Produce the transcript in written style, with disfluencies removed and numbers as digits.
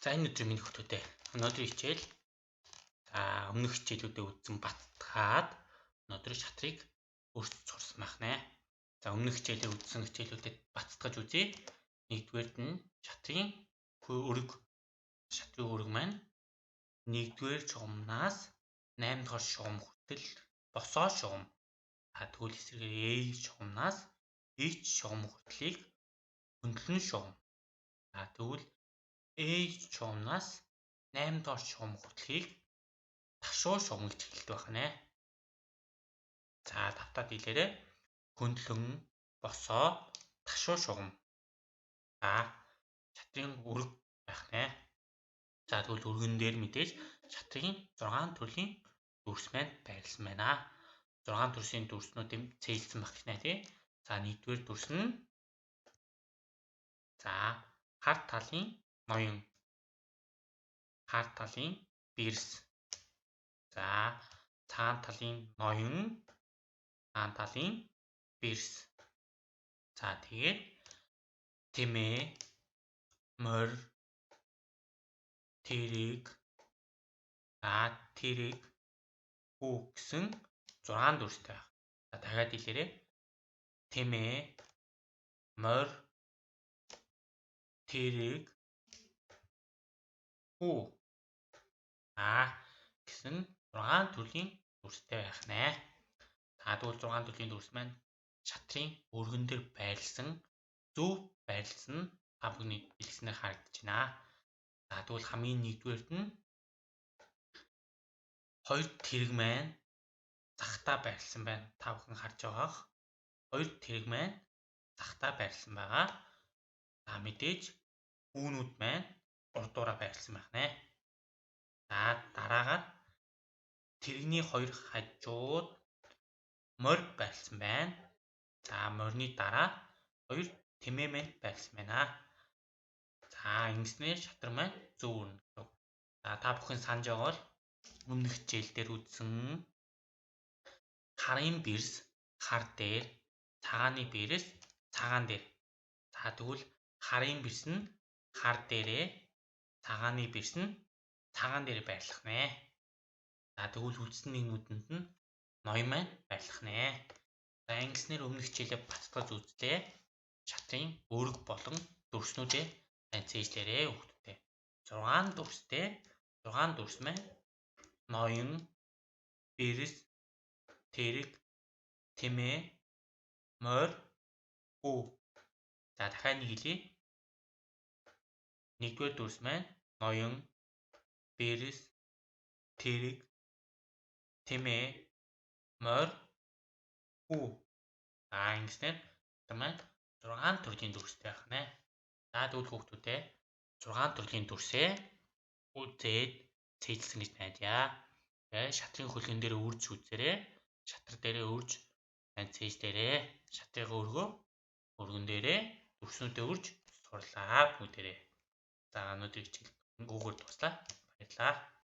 За энэ өдрийн минь хүүхдүүдээ өнөөдрийн хичээл өмнөх хичээлүүдэд үзсэн баттгаад өнөөдөр шатрыг өөрчилж сурсан байна. За өмнөх хичээлээ үзсэн хичээлүүдэд баттгаж үзье. Нэгдүгээрт нь шатрын өрөг маань 1-р шугамнаас 8-р шугам хүртэл босоо шугам. Тэгвэл эсрэгээр A шугамнаас H шугам хүртэлийг хөндлөн шугам. Тэгвэл A шугамнаас 8-р шугам хүртэлийг ташуу шугам гэж хэлдэг байна. За давтаад хэлээрэй. Хөндлөн, босоо, ташуу шугам. Шатрын өрөг байх нэ. За тэгвэл өргөн дээр мэдээж шатрын 6 төрлийн дүрс маань байрласан байна. 6 төрлийн дүрснүүдийг цээлсэн баг гинэ тий. За 1-р дүрс нь хар талын ноён, хар талын бэрс. За цаан талын ноён, цаан талын бэрс. За тэгээд тэмээ, морь, тэрэг, тэрэг, хүү гэсэн 6 дүрстэй байна. За дахиад хэлээрэй. Тэмээ, морь, тэрэг, хүү гэсэн 6 төрлийн дүрстэй байх нэ. Тэгвэл 6 төрлийн дүрс маань шатрын өргөн дээр байрласан, зөв байрласан бүгний хэлснээр харагдаж байна. Тэгвэл хамгийн нэгдүгээрт нь 2 тэрэг маань захтаа байрласан байна. Та бүхэн харж байгаах 2 тэрэг маань захтаа байрласан байгаа. Мэдээж хүүнүүд маань урдуураа байрласан байх нэ. Дараагаар тэрэгний 2 хажууд морь байрласан байна. Морины дараа 2 тэмээ маань байрласан байна. Ингэснээр шатар маань зөв өрнө. Та бүхэн санаж байгаа бол өмнөх хичээл дээр үзсэн харын бэрс хар дээр, цагааны бэрс цагаан дээр. Тэгвэл харын бэрс нь хар дээрээ, цагааны бэрс нь цагаан дээр байрлах нэ. Тэгвэл үлдсэн нэгнүүдэнд нь ноён маань байрлах нэ. Ингэснээр өмнөх хичээлээ баттгаж үзлээ. Шатрын өрөг болон дүрснүүдээ цээжлээрээ хүүхдүүдээ. 6 дүрстэй 6 дүрс маань ноён, бэрс, тэрэг, тэмээ, морь, хүү. Дахиад нэг хэлье. 1-р дүрс маань ноён, бэрс, тэрэг, тэмээ, морь, хүү. Ингэснээр шатар маань 6 төрлийн дүрстэй байх нэ. Тэгвэл хүүхдүүдээ 6 төрлийн дүрсээ үзээд цээжилсэн гэж найдаа. Шатрын хөлгөн дээр үрж үзээрэй. Шатар дээрээ үрж цээжлээрэй. Шатрын өргөн дээрээ дүрснүүдээ үрж сурлаа бүгдээрээ. Өнөөдрийн хичээл гүүгээр дуслаа. Баярлалаа.